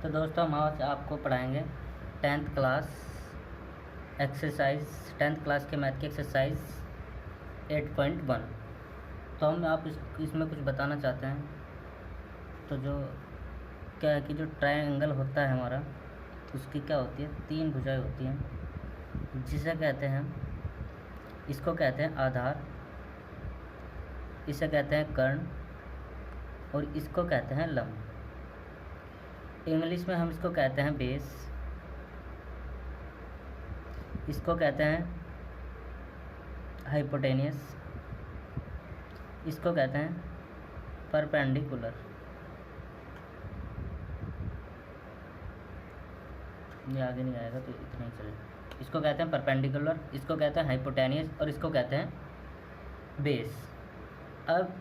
तो दोस्तों हम आज आपको पढ़ाएंगे tenth class exercise, tenth class के मैथ की एक्सरसाइज 8.1। तो हम आप इसमें कुछ बताना चाहते हैं। तो जो क्या है कि जो ट्रायंगल होता है हमारा, उसकी क्या होती है, 3 भुजाएं होती हैं, जिसे कहते हैं, इसको कहते हैं आधार, इसे कहते हैं कर्ण और इसको कहते हैं लंब। इंग्लिश में हम इसको कहते हैं बेस, इसको कहते हैं हाइपोटेनियस, इसको कहते हैं परपेंडिकुलर। ये आगे नहीं आएगा तो इतना ही चलेगा। इसको कहते हैं परपेंडिकुलर, इसको कहते हैं हाइपोटेनियस और इसको कहते हैं बेस। अब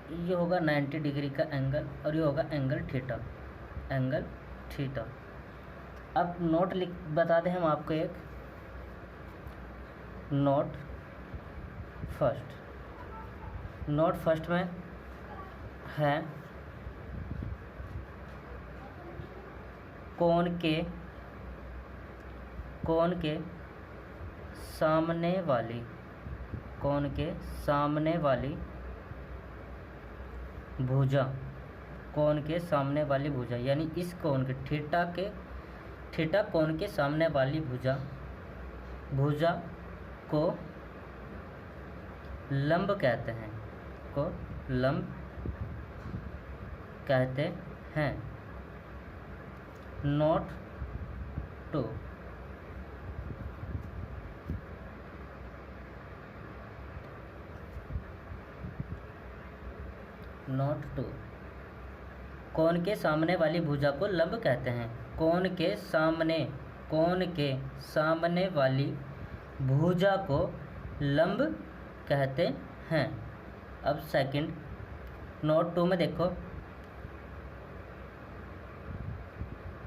ये होगा 90 डिग्री का एंगल और ये होगा एंगल थीटा, एंगल थीटा। अब नोट बता दें हम आपको एक नोट फर्स्ट में है कोण के सामने वाली भुजा, कोण के सामने वाली भुजा, यानी इस कोण के थीटा कोण के सामने वाली भुजा को लंब कहते हैं, नोट 2। नोट 2, कोण के सामने वाली भुजा को लंब कहते हैं। कोण के सामने वाली भुजा को लंब कहते हैं। अब सेकंड नोट 2 में देखो,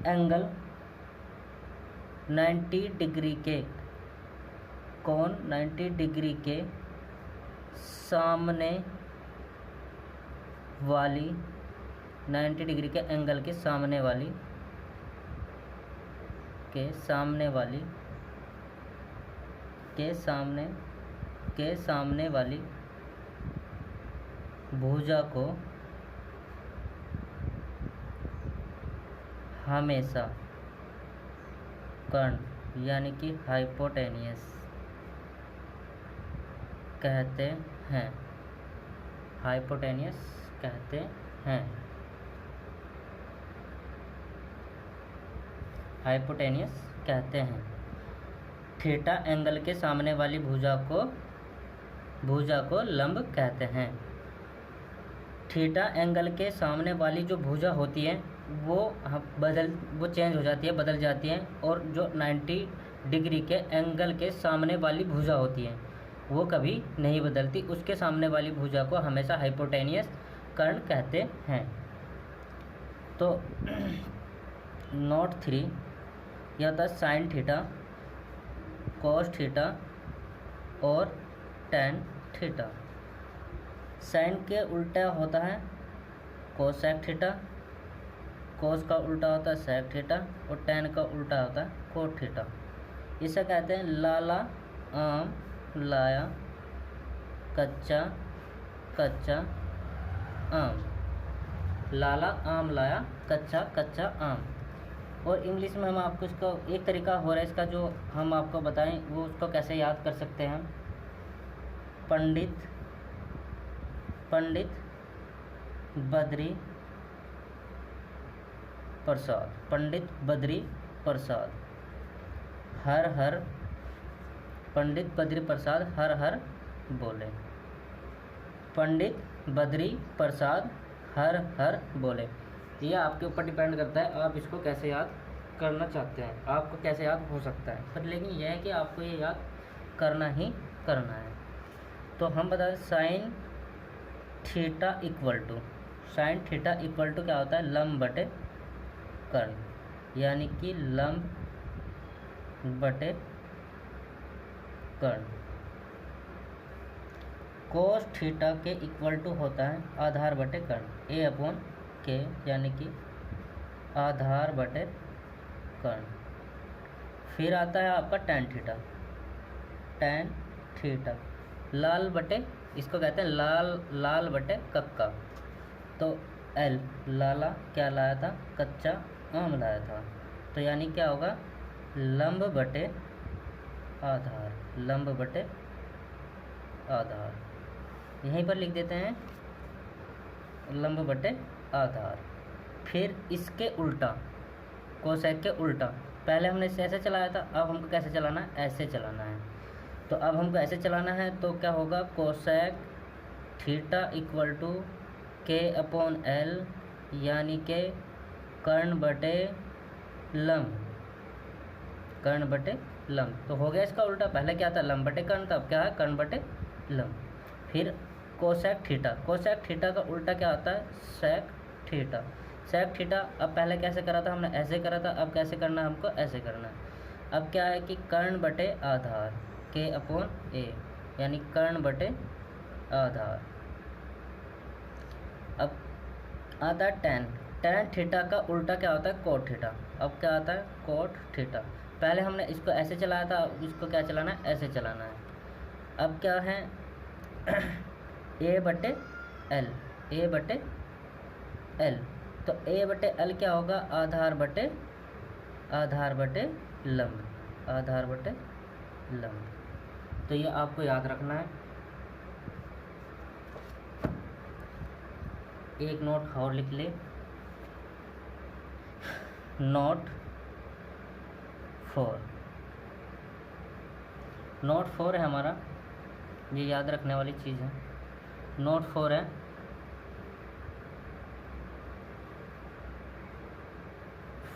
एंगल 90 डिग्री के कोण 90 डिग्री के सामने वाली 90 डिग्री के एंगल के सामने वाली भुजा को हमेशा कर्ण यानी कि हाइपोटेनियस कहते हैं, हाइपोटेनियस कहते हैं। थीटा एंगल के सामने वाली भुजा को लंब कहते हैं। थीटा एंगल के सामने वाली जो भुजा होती है वो चेंज हो जाती है, बदल जाती है, और जो 90 डिग्री के एंगल के सामने वाली भुजा होती है वो कभी नहीं बदलती। उसके सामने वाली भुजा को हमेशा हाइपोटेनियस कर्ण कहते हैं। तो नोट 3 यह होता है साइन थीटा, कॉस थीटा और टेन थीटा। साइन के उल्टा होता है कोसेक थीटा, कॉस का उल्टा होता है सेक थीटा और टेन का उल्टा होता है कोट थीटा। इसे कहते हैं लाला आम लाया कच्चा आम, लाला आम लाया कच्चा आम। और इंग्लिश में हम आपको इसका एक तरीका हो रहा है इसका, जो हम आपको बताएं वो उसको कैसे याद कर सकते हैं। पंडित बद्री प्रसाद हर पंडित बद्री प्रसाद हर बोले। पंडित बद्री प्रसाद हर बोले। ये आपके ऊपर डिपेंड करता है, आप इसको कैसे याद करना चाहते हैं, आपको कैसे याद हो सकता है, पर लेकिन यह है कि आपको ये याद करना ही करना है। तो हम बताएं साइन थीटा इक्वल टू क्या होता है, लंब बटे कर्ण, यानी कि लंब बटे कर्ण। कोस थीटा के इक्वल टू होता है आधार बटे कर्ण, a अपॉन के यानी कि आधार बटे कर्ण। फिर आता है आपका tan थीटा, tan थीटा लाल बटे, इसको कहते हैं लाल बटे कक्का। तो L लाला क्या लाया था, कच्चा आम लाया था, तो यानी क्या होगा लंब बटे आधार, लंब बटे आधार, यहीं पर लिख देते हैं लंब बटे आधार। फिर इसके उल्टा, कोसेक के उल्टा, पहले हमने इसे ऐसे चलाया था, अब हमको कैसे चलाना है, ऐसे चलाना है। तो अब हमको ऐसे चलाना है तो क्या होगा, कोसेक थीटा इक्वल टू के अपॉन एल, यानी के कर्ण बटे लंब, कर्ण बटे लंब। तो हो गया इसका उल्टा, पहले क्या था लंब बटे कर्ण था, अब क्या है कर्ण बटे लंब। फिर कोसेक थीटा, कोसेक थीटा का उल्टा क्या होता है सेक थीटा, सेक थीटा। अब पहले कैसे करा था हमने, ऐसे करा था, अब कैसे करना है हमको, ऐसे करना है। अब क्या है कि कर्ण बटे आधार, के अपॉन ए, यानी कर्ण बटे आधार। अब आता है tan, tan थीटा का उल्टा क्या होता है कोट थीटा। अब क्या आता है कोट थीटा, पहले हमने इसको ऐसे चलाया था, अब इसको क्या चलाना है, ऐसे चलाना है। अब क्या है ए बटे एल, ए बटे एल, तो ए बटे एल क्या होगा आधार बटे लंब, आधार बटे लंब। तो ये आपको याद रखना है। एक नोट और लिख ले, नोट 4, नोट 4 है हमारा, ये याद रखने वाली चीज़ है। नोट 4 है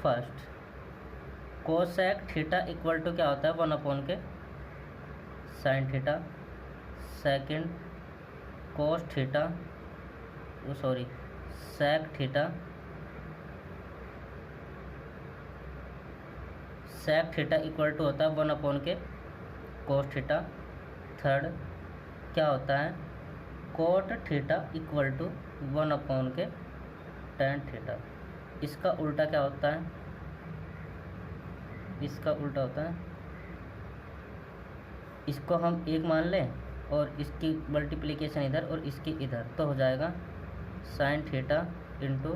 first, cosec theta equal to क्या होता है 1 के sine theta. Second cos theta, sorry sec theta, sec theta equal to होता है 1 के कोस थीटा। थर्ड क्या होता है कोट थीटा इक्वल टू 1 के tan थीटा। इसका उल्टा क्या होता है, इसका उल्टा होता है, इसको हम एक मान लें और इसकी मल्टीप्लिकेशन इधर और इसकी इधर, तो हो जाएगा sine theta into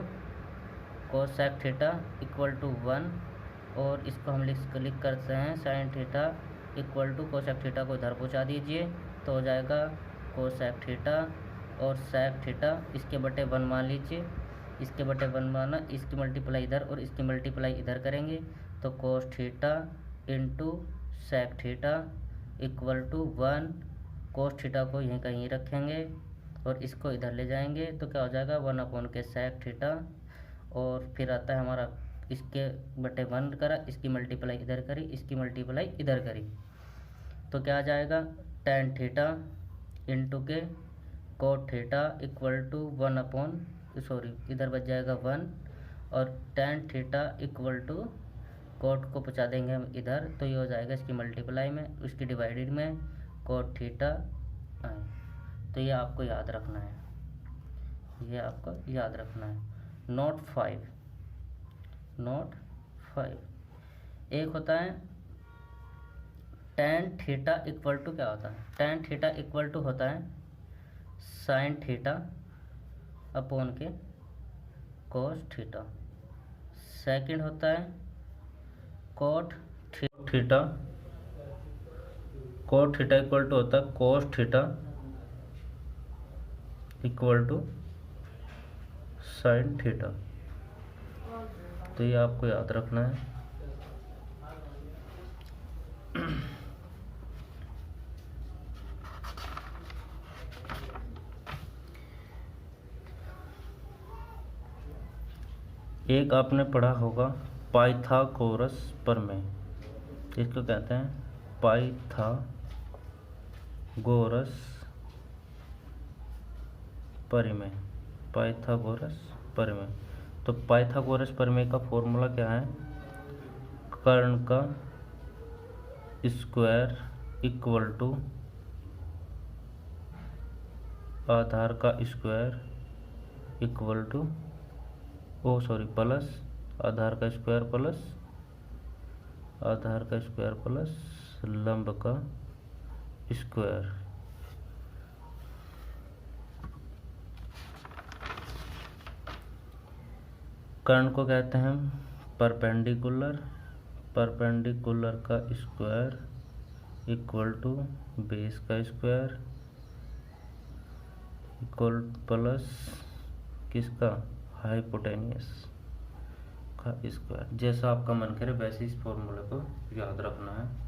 cosec theta equal to 1, और इसको हम लिख करते हैं sine theta equal to cosec theta को इधर पहुँचा दीजिए, तो हो जाएगा कोसेक थीटा और सेक थीटा, इसके बटे 1 मान लीजिए, इसके बटे 1 माना, इसकी मल्टीप्लाई इधर और इसकी मल्टीप्लाई इधर करेंगे, तो cos theta into sec theta equal to 1, cos theta को यहीं कहीं रखेंगे और इसको इधर ले जाएंगे, तो क्या हो जाएगा 1 के सेक थीटा, और फिर आता है हमारा इसके बटे 1 करा, इसकी मल्टीप्लाई इधर करी, इसकी मल्टीप्लाई इधर करी, तो क्या आ जाएगा tan थीटा इंटू के cot theta equal to 1 sorry इधर बच जाएगा 1, और tan theta equal to cot को पहुँचा देंगे हम इधर, तो ये हो जाएगा इसकी मल्टीप्लाई में, उसकी डिवाइडेड में कोट थीटा आए। तो ये आपको याद रखना है, ये आपको याद रखना है। नोट 5, नोट 5 एक होता है tan थीटा इक्वल टू क्या होता है, tan थीटा इक्वल टू होता है साइन थीटा अपॉन के कोस थीटा। सेकंड होता है cot theta, cot theta equal to होता है cos theta equal to sine theta. तो ये आपको याद रखना है। एक आपने पढ़ा होगा पाइथागोरस प्रमेय, इसको कहते हैं पाइथागोरस प्रमेय, पाइथागोरस प्रमेय। तो पाइथागोरस प्रमेय का फॉर्मूला क्या है, कर्ण का स्क्वायर इक्वल टू आधार का स्क्वायर इक्वल टू प्लस आधार का स्क्वायर प्लस आधार का स्क्वायर प्लस लंब का स्क्वायर। कर्ण को कहते हैं हम परपेंडिकुलर, परपेंडिकुलर का स्क्वायर इक्वल टू बेस का स्क्वायर इक्वल प्लस किसका, हाइपोटेनियस का स्क्वायर। जैसा आपका मन करे वैसे इस फॉर्मूले को याद रखना है।